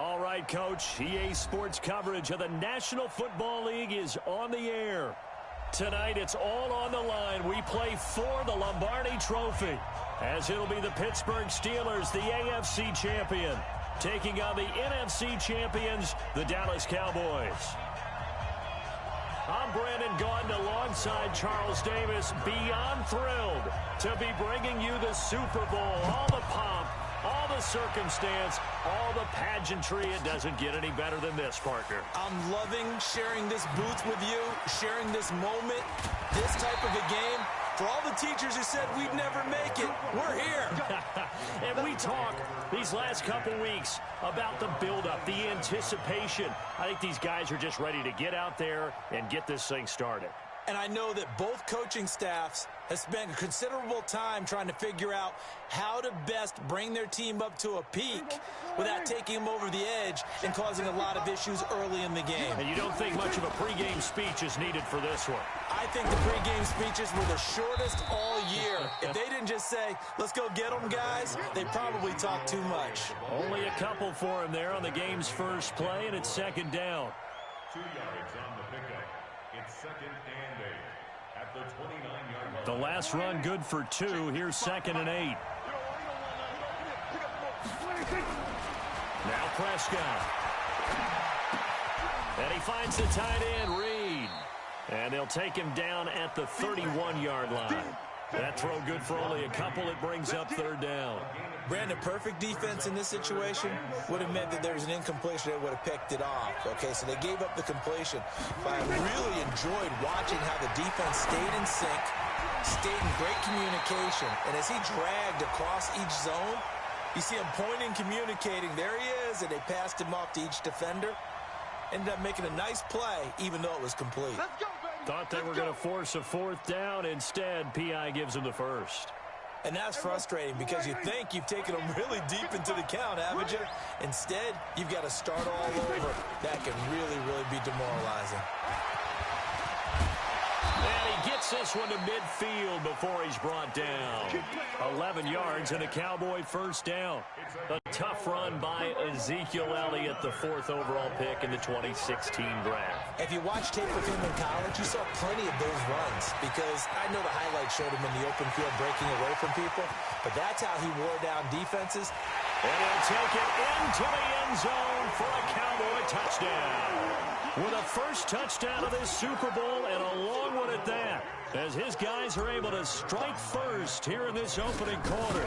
All right, Coach. EA Sports coverage of the National Football League is on the air. Tonight, it's all on the line. We play for the Lombardi Trophy, as it'll be the Pittsburgh Steelers, the AFC champion, taking on the NFC champions, the Dallas Cowboys. I'm Brandon Gaudin alongside Charles Davis, beyond thrilled to be bringing you the Super Bowl. All the pomp, all the circumstance, all the pageantry. It doesn't get any better than this, partner. I'm loving sharing this booth with you, sharing this moment, this type of a game. For all the teachers who said we'd never make it, we're here. And we talk these last couple weeks about the buildup, the anticipation. I think these guys are just ready to get out there and get this thing started. And I know that both coaching staffs have spent considerable time trying to figure out how to best bring their team up to a peak without taking them over the edge and causing a lot of issues early in the game. And you don't think much of a pregame speech is needed for this one? I think the pregame speeches were the shortest all year. If they didn't just say, let's go get them, guys, they probably talked too much. Only a couple for him there on the game's first play, and it's second down. 2 yards on the pickup. It's second and 8 at the 29-yard line. The last run good for 2. Here's second and 8. Now Prescott. And he finds the tight end, Reed. And they'll take him down at the 31-yard line. That throw good for only a couple. It brings up third down. Brandon, perfect defense in this situation would have meant that there was an incompletion that would have picked it off. Okay, so they gave up the completion. But I really enjoyed watching how the defense stayed in sync, stayed in great communication. And as he dragged across each zone, you see him pointing, communicating. There he is, and they passed him off to each defender. Ended up making a nice play, even though it was complete. Let's go, baby. Thought they were going to force a fourth down. Instead, P.I. gives him the first. And that's frustrating because you think you've taken them really deep into the count, haven't you? Instead, you've got to start all over. That can really, really be demoralizing. And he gets this one to midfield before he's brought down. 11 yards and a Cowboy first down. A tough run by Ezekiel Elliott, the 4th overall pick in the 2016 draft. If you watched tape with him in college, you saw plenty of those runs because I know the highlights showed him in the open field breaking away from people, but that's how he wore down defenses. And he'll take it into the end zone for a Cowboy touchdown. With a first touchdown of this Super Bowl and a long one at that, as his guys are able to strike first here in this opening quarter.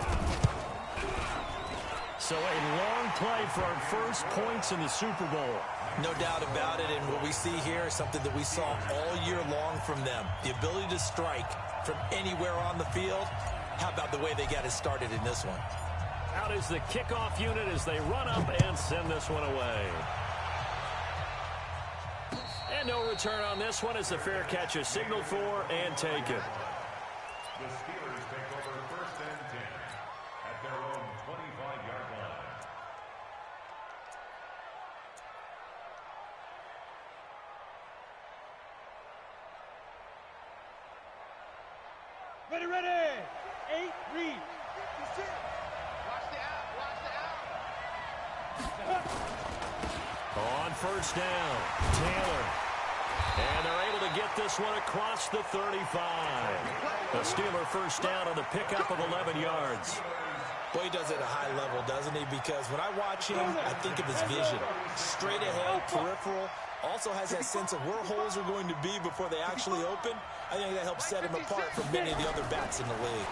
So a long play for our first points in the Super Bowl. No doubt about it, and what we see here is something that we saw all year long from them. The ability to strike from anywhere on the field. How about the way they got it started in this one? Out is the kickoff unit as they run up and send this one away. And no return on this one as the fair catch is signaled for and taken. The Steelers take over first and 10 at their own 25-yard line. Ready, ready. 8, read. Watch the out. On first down, Taylor. And they're able to get this one across the 35. The Steeler first down on the pickup of 11 yards. Boy, he does it at a high level, doesn't he? Because when I watch him, I think of his vision. Straight ahead, peripheral. Also has that sense of where holes are going to be before they actually open. I think that helps set him apart from many of the other backs in the league.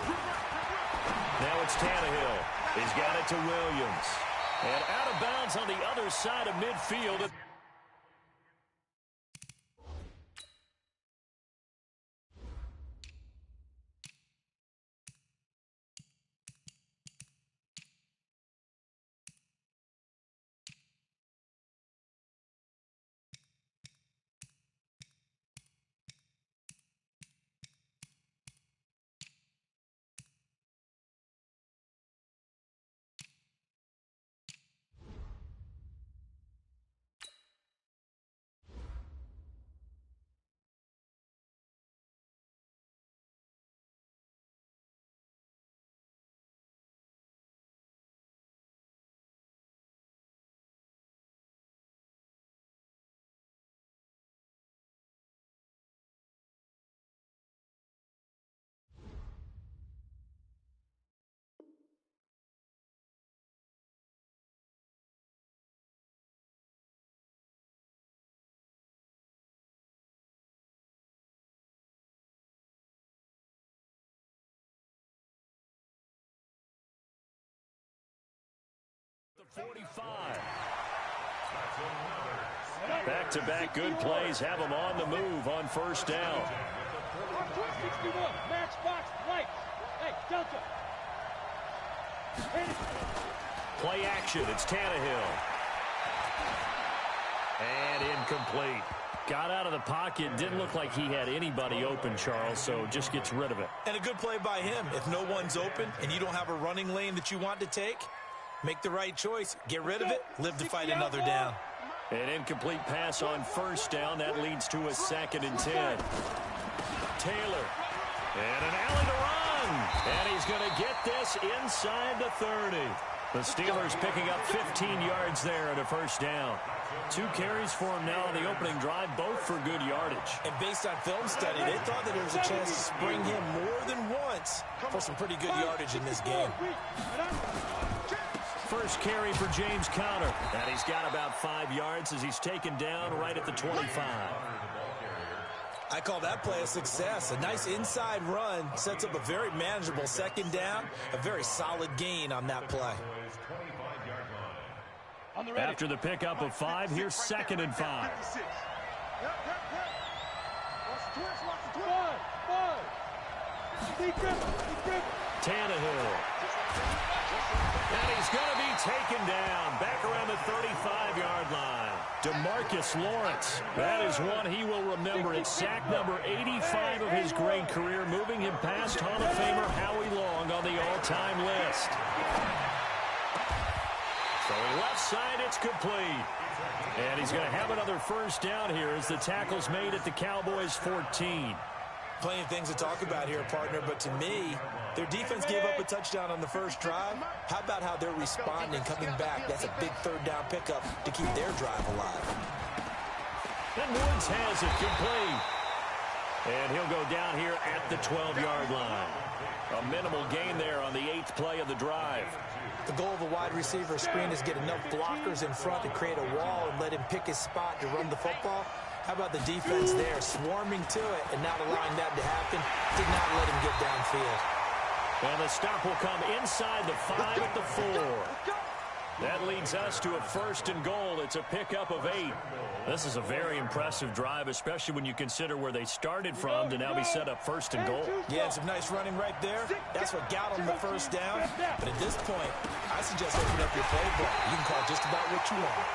Now it's Tannehill. He's got it to Williams. And out of bounds on the other side of midfield. 45. Back-to-back good plays have them on the move on first down. 61, matchbox, right. Hey, Delta. Play action, it's Tannehill. And incomplete. Got out of the pocket, didn't look like he had anybody open, Charles, so just gets rid of it. And a good play by him. If no one's open and you don't have a running lane that you want to take, make the right choice. Get rid of it, live to fight another down. An incomplete pass on first down. That leads to a 2nd and 10. Taylor. And an alley to run. And he's going to get this inside the 30. The Steelers picking up 15 yards there and a first down. 2 carries for him now on the opening drive, both for good yardage. And based on film study, they thought that there was a chance to spring him more than once for some pretty good yardage in this game. First carry for James Conner. And he's got about 5 yards as he's taken down right at the 25. I call that play a success. A nice inside run sets up a very manageable 2nd down. A very solid gain on that play. After the pickup of 5, here's 2nd and 5. Tannehill. And he's going to be taken down back around the 35-yard line. DeMarcus Lawrence. That is one he will remember. It's sack number 85 of his great career, moving him past Hall of Famer Howie Long on the all-time list. So left side, it's complete. And he's going to have another first down here as the tackle's made at the Cowboys' 14. Plenty of things to talk about here, partner, but to me, their defense gave up a touchdown on the first drive. How about how they're responding, coming back? That's a big 3rd down pickup to keep their drive alive. And Woods has it complete. And he'll go down here at the 12-yard line. A minimal gain there on the 8th play of the drive. The goal of a wide receiver screen is get enough blockers in front to create a wall and let him pick his spot to run the football. How about the defense there, swarming to it and not allowing that to happen? Did not let him get downfield. And the stop will come inside the 5 at the 4. That leads us to a 1st and goal. It's a pickup of 8. This is a very impressive drive, especially when you consider where they started from to now be set up 1st and goal. Yeah, and some nice running right there. That's what got them the first down. But at this point, I suggest opening up your playbook. You can call just about what you want.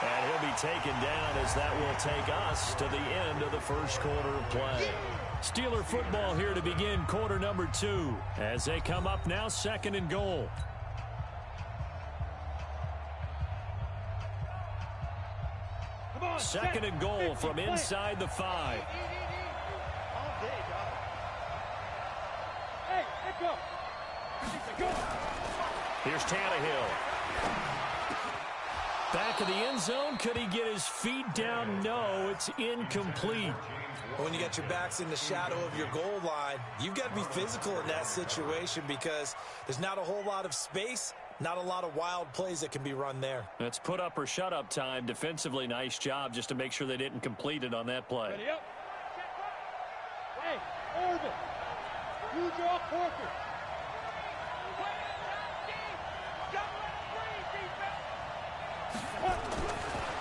And he'll be taken down as that will take us to the end of the first quarter of play. Steeler football here to begin quarter number 2 as they come up now 2nd and goal. Second and goal from inside the 5. Here's Tannehill. Back of the end zone. Could he get his feet down? No, it's incomplete. When you got your backs in the shadow of your goal line, you've got to be physical in that situation because there's not a whole lot of space, not a lot of wild plays that can be run there. That's put up or shut up time. Defensively, nice job just to make sure they didn't complete it on that play. Ready up. Hey, Orville. You draw Corker.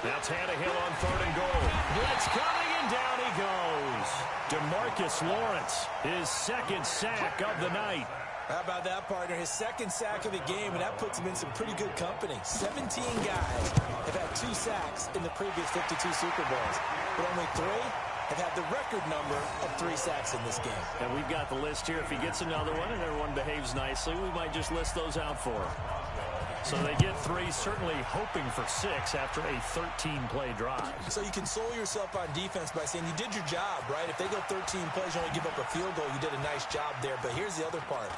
Now Tannehill on 3rd and goal. Blitz coming, and down he goes. DeMarcus Lawrence, his 2nd sack of the night. How about that, partner? His 2nd sack of the game, and that puts him in some pretty good company. 17 guys have had 2 sacks in the previous 52 Super Bowls, but only 3 have had the record number of 3 sacks in this game. And we've got the list here. If he gets another one and everyone behaves nicely, we might just list those out for him. So they get 3, certainly hoping for 6 after a 13-play drive. So you console yourself on defense by saying you did your job, right? If they go 13 plays, you only give up a field goal, you did a nice job there. But here's the other part.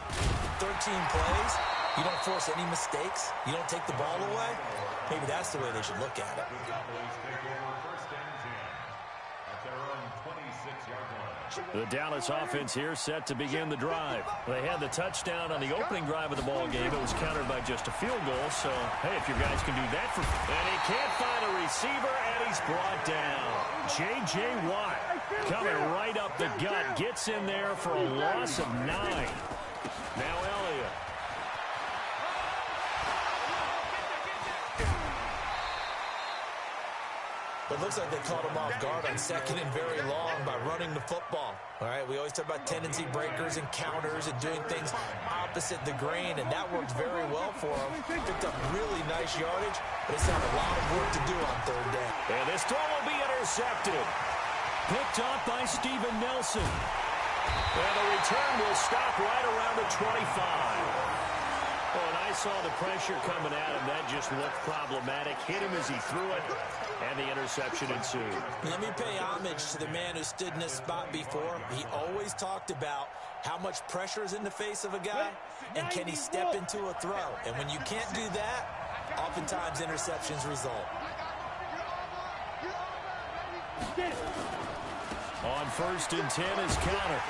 13 plays, you don't force any mistakes, you don't take the ball away. Maybe that's the way they should look at it. The Dallas offense here set to begin the drive. They had the touchdown on the opening drive of the ball game. It was countered by just a field goal. So, hey, if your guys can do that for... And he can't find a receiver, and he's brought down. J.J. Watt coming right up the gut. Gets in there for a loss of 9. Now Elliott. it looks like they caught him off guard on second and very long by running the football. All right, we always talk about tendency breakers and counters and doing things opposite the grain, and that worked very well for him. Picked up really nice yardage, but it's had a lot of work to do on third down. And this throw will be intercepted. Picked up by Steven Nelson. And the return will stop right around the 25. Oh, and I saw the pressure coming at him. That just looked problematic. Hit him as he threw it, and the interception ensued. Let me pay homage to the man who stood in this spot before. He always talked about how much pressure is in the face of a guy, and can he step into a throw. And when you can't do that, oftentimes interceptions result. On 1st and 10 is counter.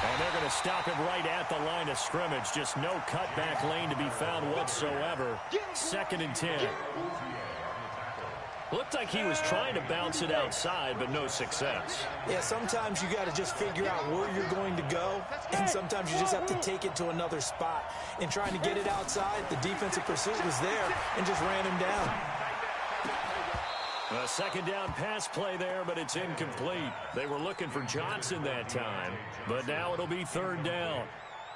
And they're going to stop him right at the line of scrimmage. Just no cutback lane to be found whatsoever. 2nd and 10. Looked like he was trying to bounce it outside, but no success. Yeah, sometimes you got to just figure out where you're going to go, and sometimes you just have to take it to another spot. In trying to get it outside, the defensive pursuit was there and just ran him down. A 2nd down pass play there, but it's incomplete. They were looking for Johnson that time, but now it'll be 3rd down.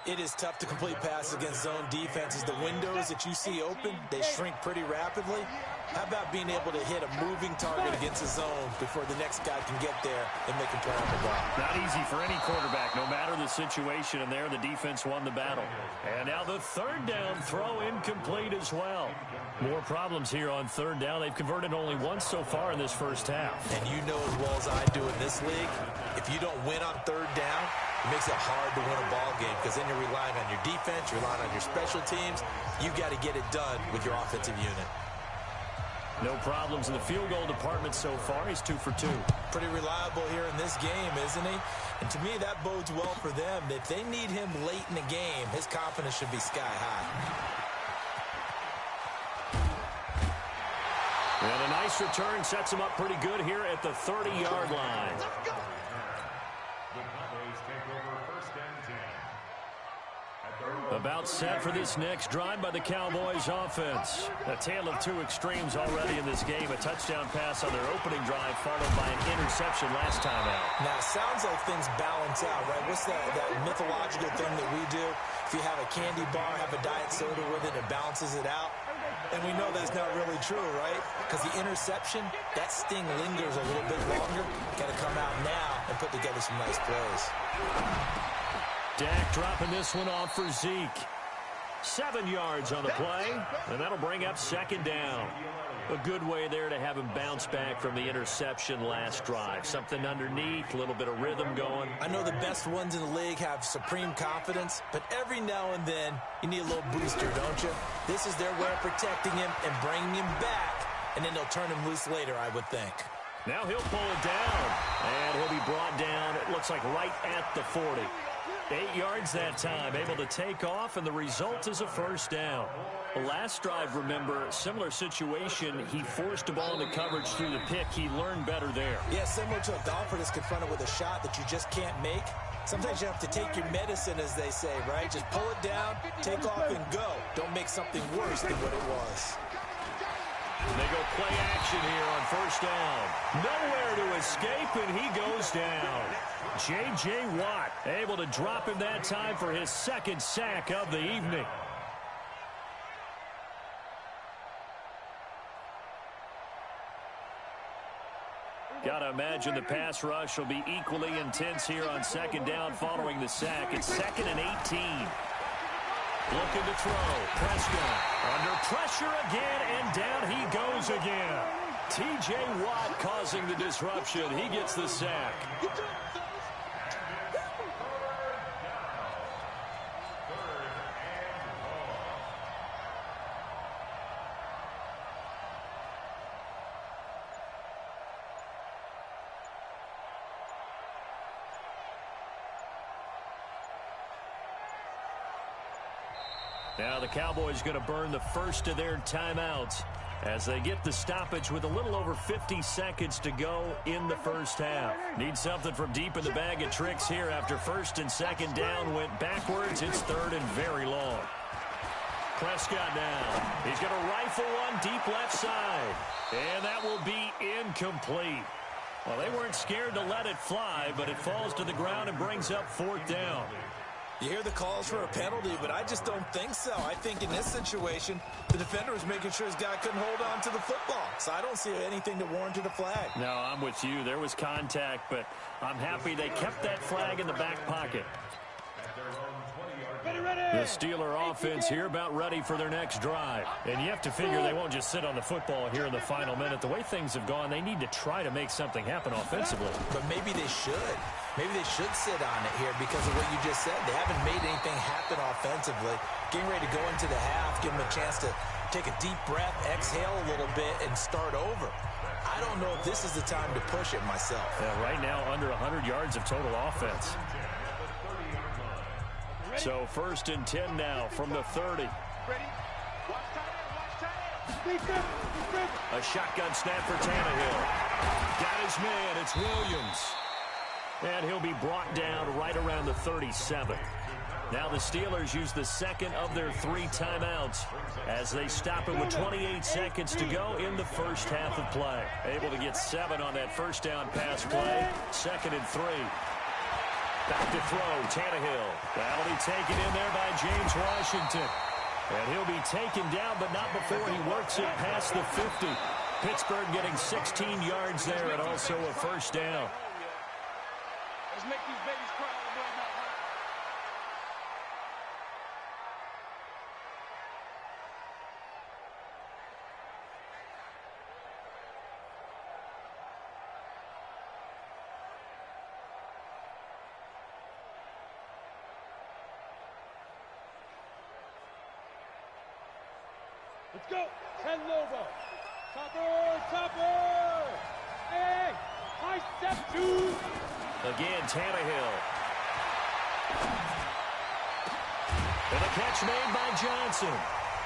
It is tough to complete passes against zone defenses. The windows that you see open, they shrink pretty rapidly. How about being able to hit a moving target against a zone before the next guy can get there and make a play on the ball? Not easy for any quarterback, no matter the situation, and there the defense won the battle. And now the 3rd down throw incomplete as well. More problems here on 3rd down. They've converted only once so far in this first half. And you know as well as I do in this league, if you don't win on 3rd down, it makes it hard to win a ball game because then you're relying on your defense, you're relying on your special teams. You've got to get it done with your offensive unit. No problems in the field goal department so far. He's 2 for 2. Pretty reliable here in this game, isn't he? And to me, that bodes well for them. If they need him late in the game, his confidence should be sky high. And a nice return sets him up pretty good here at the 30-yard line. The Cowboys take over 1st and 10. About set for this next drive by the Cowboys offense. A tale of 2 extremes already in this game. A touchdown pass on their opening drive followed by an interception last time out. Now, it sounds like things balance out, right? What's that mythological thing that we do? If you have a candy bar, have a diet soda with it, it balances it out. And we know that's not really true, right? Because the interception, that sting lingers a little bit longer. Got to come out now and put together some nice plays. Dak dropping this one off for Zeke. 7 yards on the play, and that'll bring up 2nd down. A good way there to have him bounce back from the interception last drive. Something underneath, a little bit of rhythm going. I know the best ones in the league have supreme confidence, but every now and then you need a little booster, don't you? This is their way of protecting him and bringing him back, and then they'll turn him loose later, I would think. Now he'll pull it down, and he'll be brought down, it looks like right at the 40. 8 yards that time, able to take off, and the result is a 1st down. The last drive, remember, similar situation. He forced the ball into coverage through the pick. He learned better there. Yeah, similar to a golfer that's confronted with a shot that you just can't make. Sometimes you have to take your medicine, as they say, right? Just pull it down, take off, and go. Don't make something worse than what it was. They go play action here on 1st down. Nowhere to escape, and he goes down. J.J. Watt able to drop him that time for his 2nd sack of the evening. Gotta imagine the pass rush will be equally intense here on 2nd down following the sack. It's 2nd and 18. Looking to throw. Prescott under pressure again, and down he goes again. T.J. Watt causing the disruption. He gets the sack. Now the Cowboys going to burn the first of their timeouts as they get the stoppage with a little over 50 seconds to go in the first half. Need something from deep in the bag of tricks here after 1st and 2nd down went backwards. It's 3rd and very long. Prescott now. He's going to rifle one deep left side. And that will be incomplete. Well, they weren't scared to let it fly, but it falls to the ground and brings up 4th down. You hear the calls for a penalty, but I just don't think so. I think in this situation, the defender was making sure his guy couldn't hold on to the football. So I don't see anything that warranted a flag. No, I'm with you. There was contact, but I'm happy they kept that flag in the back pocket. The Steeler offense here about ready for their next drive. And you have to figure they won't just sit on the football here in the final minute. The way things have gone, they need to try to make something happen offensively. But maybe they should. Maybe they should sit on it here because of what you just said. They haven't made anything happen offensively. Getting ready to go into the half, give them a chance to take a deep breath, exhale a little bit, and start over. I don't know if this is the time to push it myself. Yeah, right now, under 100 yards of total offense. So 1st and 10 now from the 30. A shotgun snap for Tannehill. Got his man. It's Williams. And he'll be brought down right around the 37. Now the Steelers use the second of their 3 timeouts as they stop it with 28 seconds to go in the first half of play. Able to get 7 on that first down pass play. 2nd and 3. Back to throw, Tannehill. That'll be taken in there by James Washington. And he'll be taken down, but not before he works it past the 50. Pittsburgh getting 16 yards there and also a first down. Let's make these babies cry all the way now. Let's go. 10 Lobo. Topper. Hey. High step 2. Again, Tannehill. And a catch made by Johnson.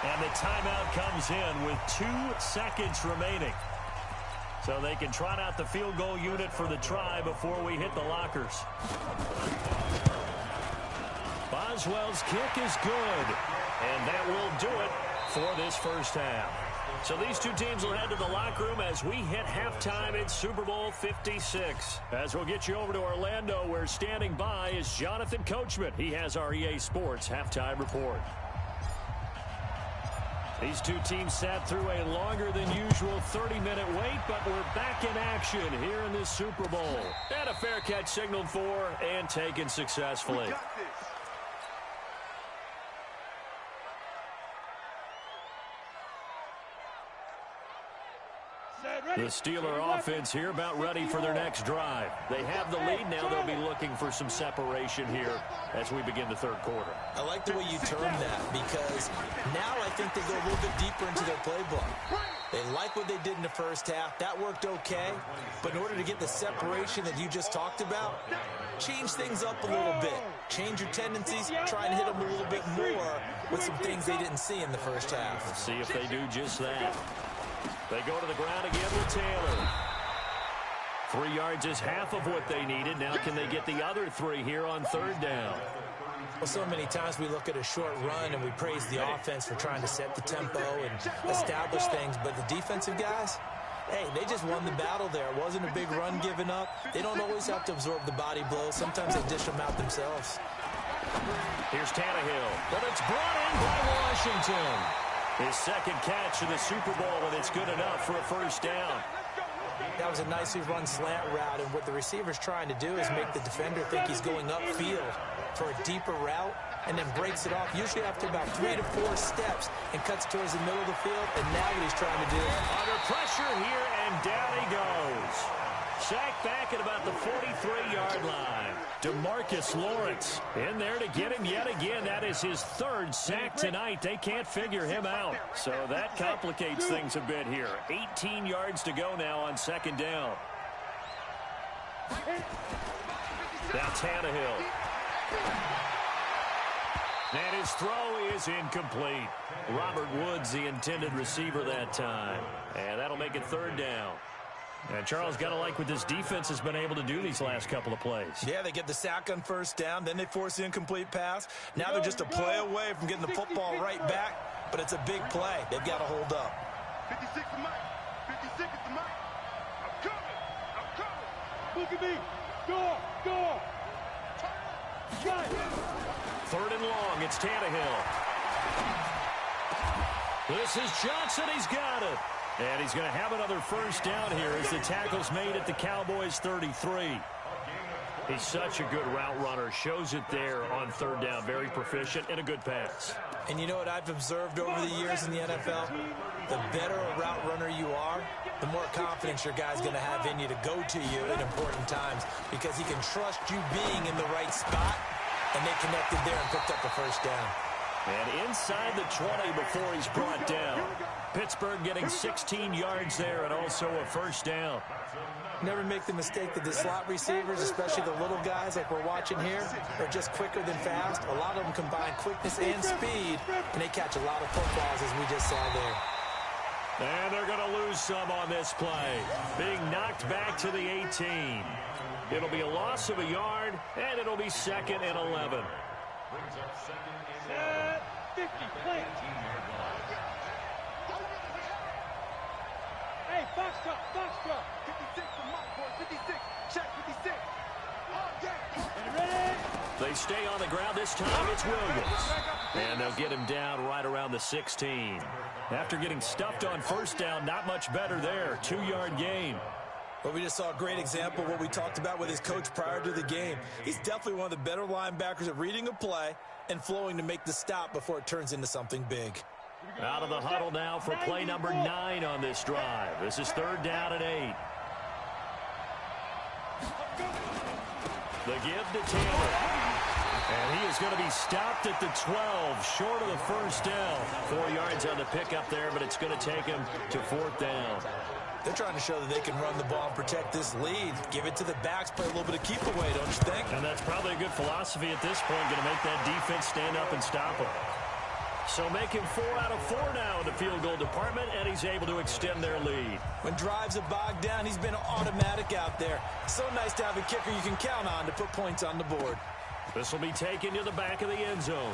And the timeout comes in with 2 seconds remaining. So they can trot out the field goal unit for the try before we hit the lockers. Boswell's kick is good. And that will do it for this first half. So these two teams will head to the locker room as we hit halftime in Super Bowl 56. As we'll get you over to Orlando, where standing by is Jonathan Coachman. He has our EA Sports halftime report. These two teams sat through a longer than usual 30-minute wait, but we're back in action here in this Super Bowl. And a fair catch signaled for and taken successfully. The Steeler offense here about ready for their next drive. They have the lead. Now they'll be looking for some separation here as we begin the third quarter. I like the way you termed that because now I think they go a little bit deeper into their playbook. They like what they did in the first half. That worked okay. But in order to get the separation that you just talked about, change things up a little bit. Change your tendencies. Try and hit them a little bit more with some things they didn't see in the first half. Let's see if they do just that. They go to the ground again with Taylor. 3 yards is half of what they needed. Now can they get the other 3 here on third down? Well, so many times we look at a short run and we praise the offense for trying to set the tempo and establish things. But the defensive guys, hey, they just won the battle there. It wasn't a big run given up. They don't always have to absorb the body blows. Sometimes they dish them out themselves. Here's Tannehill. But it's brought in by Washington. His second catch in the Super Bowl, and it's good enough for a first down. That was a nicely run slant route, and what the receiver's trying to do is make the defender think he's going upfield for a deeper route, and then breaks it off, usually after about 3 to 4 steps, and cuts towards the middle of the field, and now what he's trying to do. Under pressure here, and down he goes. Sacked back at about the 43-yard line. DeMarcus Lawrence in there to get him yet again. That is his 3rd sack tonight. They can't figure him out. So that complicates things a bit here. 18 yards to go now on second down. Now Tannehill. And his throw is incomplete. Robert Woods, the intended receiver that time. And that'll make it third down. And Charles, got to like what this defense has been able to do these last couple of plays. Yeah, they get the sack on first down, then they force the incomplete pass. Now they're just a play away from getting the football right back but it's a big play. They've got to hold up. 56 to Mike. 56 to Mike. I'm coming. I'm coming. Look at me. Go. Shot. Third and long. It's Tannehill. This is Johnson. He's got it. And he's going to have another first down here as the tackle's made at the Cowboys' 33. He's such a good route runner. Shows it there on third down. Very proficient and a good pass. And you know what I've observed over the years in the NFL? The better a route runner you are, the more confidence your guy's going to have in you to go to you at important times because he can trust you being in the right spot, and they connected there and picked up a first down. And inside the 20 before he's brought down. Pittsburgh getting 16 yards there and also a first down. Never make the mistake that the slot receivers, especially the little guys like we're watching here, are just quicker than fast. A lot of them combine quickness and speed, and they catch a lot of footballs as we just saw there. And they're going to lose some on this play. Being knocked back to the 18. It'll be a loss of a yard, and it'll be 2nd and 11. 50, plant. Hey, box drop. 56 to Mike, boy. 56. Check 56. Ready? They stay on the ground. This time it's Williams. And they'll get him down right around the 16. After getting stuffed on first down, not much better there. 2-yard gain. Well, we just saw a great example of what we talked about with his coach prior to the game. He's definitely one of the better linebackers at reading a play and flowing to make the stop before it turns into something big. Out of the huddle now for play number 9 on this drive. This is 3rd down and 8. The give to Taylor. And he is going to be stopped at the 12, short of the first down. 4 yards on the pickup there, but it's going to take him to 4th down. They're trying to show that they can run the ball and protect this lead. Give it to the backs, play a little bit of keep away, don't you think? And that's probably a good philosophy at this point, going to make that defense stand up and stop him. So making 4 out of 4 now in the field goal department, and he's able to extend their lead. When drives are bogged down, he's been automatic out there. So nice to have a kicker you can count on to put points on the board. This will be taken to the back of the end zone.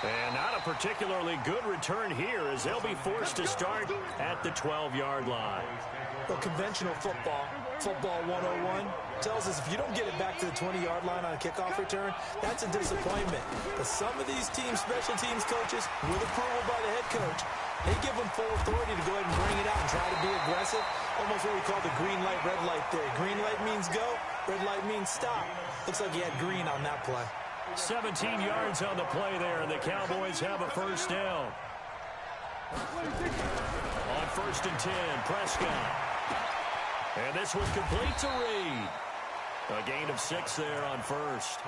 And not a particularly good return here as they'll be forced to start at the 12-yard line. Well, conventional football 101, tells us if you don't get it back to the 20-yard line on a kickoff return, that's a disappointment. But some of these teams, special teams coaches, with approval by the head coach, they give them full authority to go ahead and bring it out and try to be aggressive. Almost what we call the green light, red light theory. Green light means go, red light means stop. Looks like he had green on that play. 17 yards on the play there, and the Cowboys have a first down. On 1st and 10, Prescott. And this was complete to Reed. A gain of 6 there on first.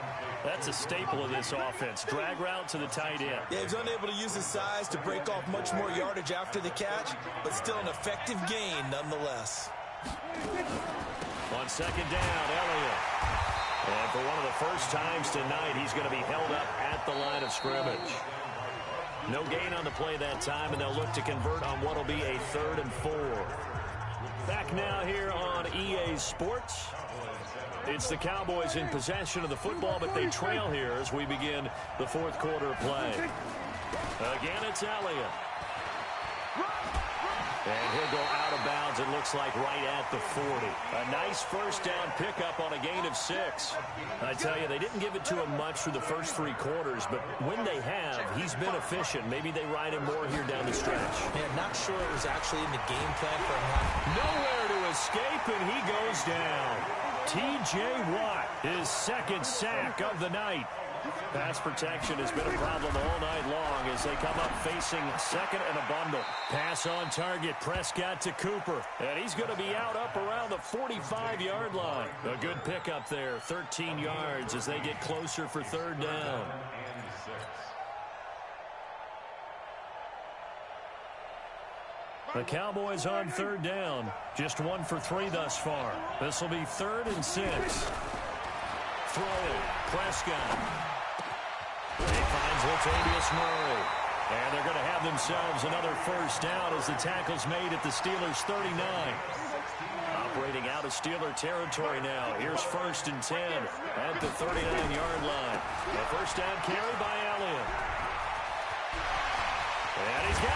That's a staple of this offense. Drag route to the tight end. Yeah, he's unable to use his size to break off much more yardage after the catch, but still an effective gain nonetheless. On 2nd down, Elliott. And for one of the first times tonight, he's going to be held up at the line of scrimmage. No gain on the play that time, and they'll look to convert on what will be a 3rd and 4. Back now here on EA Sports. It's the Cowboys in possession of the football, but they trail here as we begin the 4th quarter play. Again, it's Elliott. And he'll go out of bounds, it looks like, right at the 40. A nice first down pickup on a gain of 6. I tell you, they didn't give it to him much through the first 3 quarters, but when they have, he's been efficient. Maybe they ride him more here down the stretch. Man, not sure it was actually in the game plan for him. Nowhere to escape, and he goes down. T.J. Watt, his 2nd sack of the night. Pass protection has been a problem all night long as they come up facing 2nd and a bundle. Pass on target, Prescott to Cooper. And he's going to be out up around the 45-yard line. A good pickup there, 13 yards as they get closer for 3rd down. The Cowboys on 3rd down. Just 1 for 3 thus far. This will be 3rd and 6. Throwing, Prescott. He finds Latavius Murray. And they're going to have themselves another first down as the tackle's made at the Steelers' 39. Operating out of Steeler territory now. Here's 1st and 10 at the 39-yard line. The first down carry by Elliott.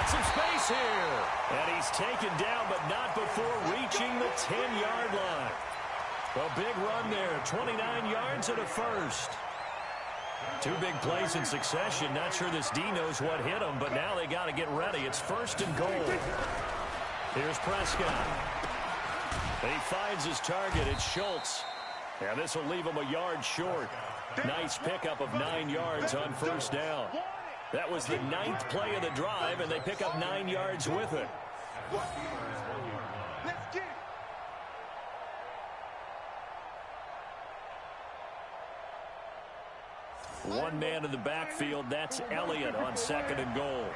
got some space here. And he's taken down, but not before reaching the 10-yard line. A big run there, 29 yards and a first. Two big plays in succession. Not sure this D knows what hit him, but now they got to get ready. It's first and goal. Here's Prescott. He finds his target. It's Schultz. And this will leave him a yard short. Nice pickup of 9 yards on first down. That was the 9th play of the drive, and they pick up 9 yards with it. One man in the backfield. That's Elliott on second and goal.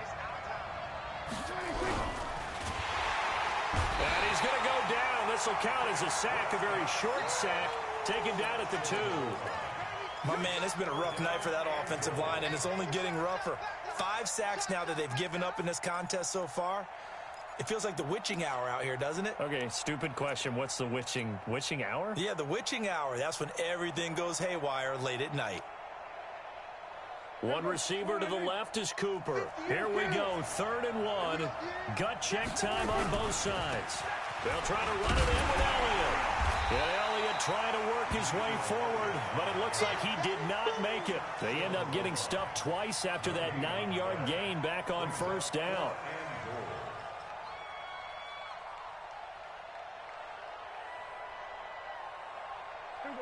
And he's going to go down. This will count as a sack, a very short sack, taken down at the 2. My man, it's been a rough night for that offensive line, and it's only getting rougher. 5 sacks now that they've given up in this contest so far. It feels like the witching hour out here, doesn't it? Okay, stupid question. What's the witching hour? Yeah, the witching hour. That's when everything goes haywire late at night. One receiver to the left is Cooper. Here we go, 3rd and 1. Gut check time on both sides. They'll try to run it in with Elliott. And Elliott trying to work his way forward, but it looks like he did not make it. They end up getting stuffed twice after that 9-yard gain back on first down.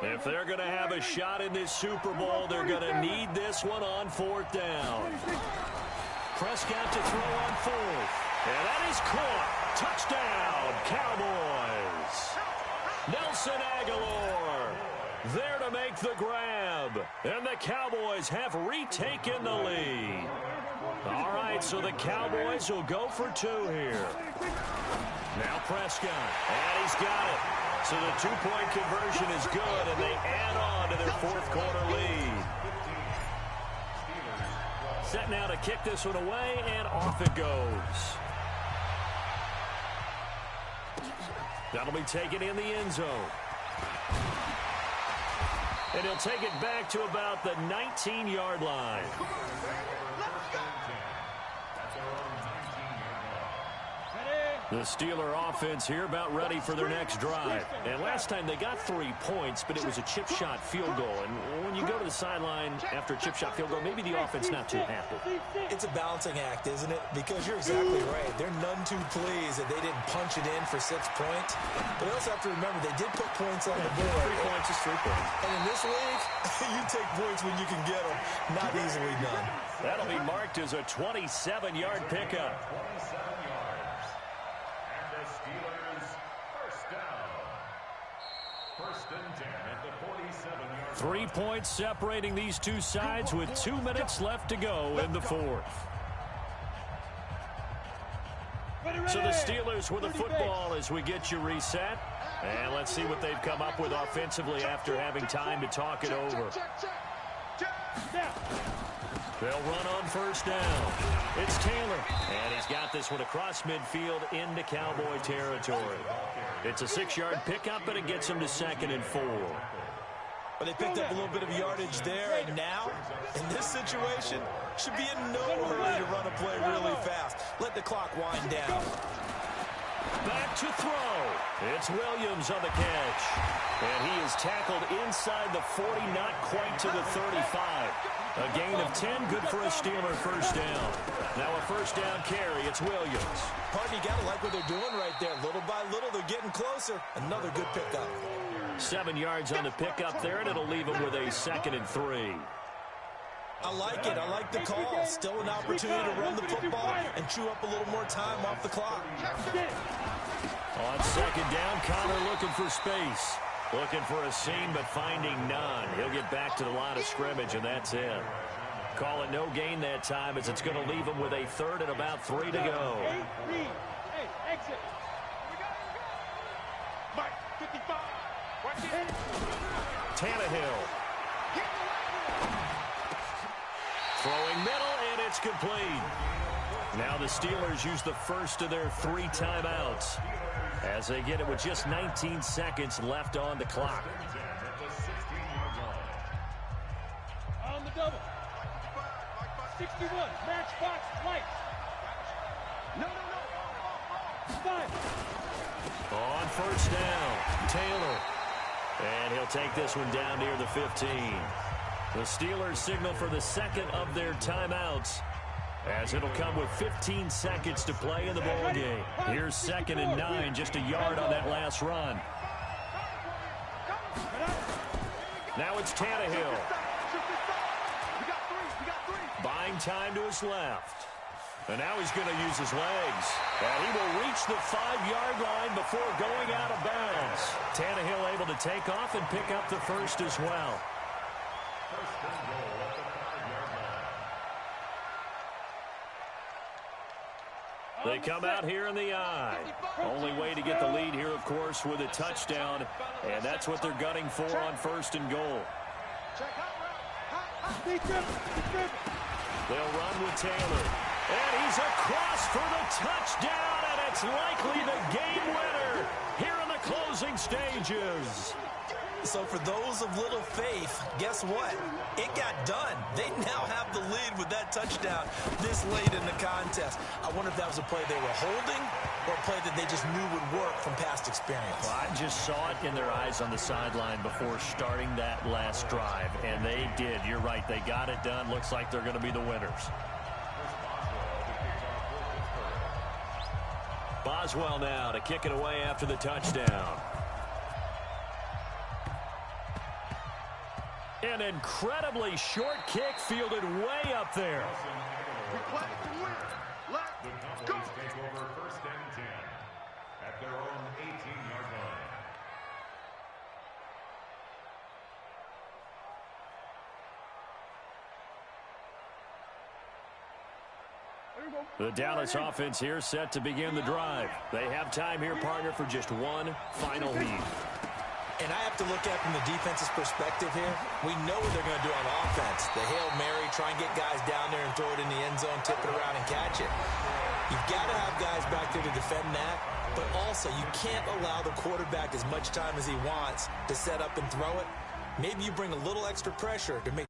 If they're going to have a shot in this Super Bowl, they're going to need this one on 4th down. Prescott to throw on 4th. And that is caught. Touchdown, Cowboys. Nelson Aguilar there to make the grab. And the Cowboys have retaken the lead. All right, so the Cowboys will go for 2 here. Now Prescott, and he's got it. So the 2-point conversion is good, and they add on to their 4th quarter lead. Set now to kick this one away, and off it goes. That'll be taken in the end zone. And he'll take it back to about the 19-yard line. The Steeler offense here about ready for their next drive. And last time they got 3 points, but it was a chip shot field goal. And when you go to the sideline after a chip shot field goal, maybe the offense not too happy. It's a balancing act, isn't it? Because you're exactly right. They're none too pleased that they didn't punch it in for 6 points. But you also have to remember they did put points on the board. 3 points is 3 points. And in this league, you take points when you can get them. Not easily done. That'll be marked as a 27-yard pickup. 3 points separating these two sides with 2 minutes left to go in the 4th. So the Steelers with the football as we get you reset. And let's see what they've come up with offensively after having time to talk it over. They'll run on first down. It's Taylor. And he's got this one across midfield into Cowboy territory. It's a 6-yard pickup, but it gets him to 2nd and 4. But they picked up a little bit of yardage there, and now, in this situation, should be in no hurry to run a play really fast. Let the clock wind down. Back to throw. It's Williams on the catch. And he is tackled inside the 40, not quite to the 35. A gain of 10, good for a Steeler first down. Now a first down carry, it's Williams. Partner, you got to like what they're doing right there. Little by little, they're getting closer. Another good pickup. 7 yards on the pickup there, and it'll leave him with a 2nd and 3. I like it. I like the call. Still an opportunity to run the football and chew up a little more time off the clock. On 2nd down, Connor looking for space. Looking for a seam, but finding none. He'll get back to the line of scrimmage, and that's it. Call it no gain that time, as it's going to leave him with a 3rd and about 3 to go. Hey, exit. Mike, 55. Tannehill. Throwing middle, and it's complete. Now the Steelers use the first of their 3 timeouts as they get it with just 19 seconds left on the clock. On the double. 61, matchbox lights. No. Five. On first down, Taylor. And he'll take this one down near the 15. The Steelers signal for the second of their timeouts, as it'll come with 15 seconds to play in the ball game. Here's 2nd and 9, just a yard on that last run. Now it's Tannehill. Buying time to his left. And now he's going to use his legs. And he will reach the 5-yard line before going out of bounds. Tannehill able to take off and pick up the first as well. First and goal at the 5-yard line. They come out here in the I. Only way to get the lead here, of course, with a touchdown. And that's what they're gunning for on 1st and goal. They'll run with Taylor. And he's across for the touchdown, and it's likely the game winner here in the closing stages. So for those of little faith, guess what? It got done. They now have the lead with that touchdown this late in the contest. I wonder if that was a play they were holding or a play that they just knew would work from past experience. Well, I just saw it in their eyes on the sideline before starting that last drive, and they did. You're right. They got it done. Looks like they're going to be the winners. Boswell now to kick it away after the touchdown. An incredibly short kick fielded way up there. The Cowboys take over 1st and 10 at their own 18-yard line. The Dallas offense here set to begin the drive. They have time here, partner, for just one final lead. And I have to look at it from the defense's perspective here. We know what they're going to do on offense. The Hail Mary, try and get guys down there and throw it in the end zone, tip it around and catch it. You've got to have guys back there to defend that, but also you can't allow the quarterback as much time as he wants to set up and throw it. Maybe you bring a little extra pressure to make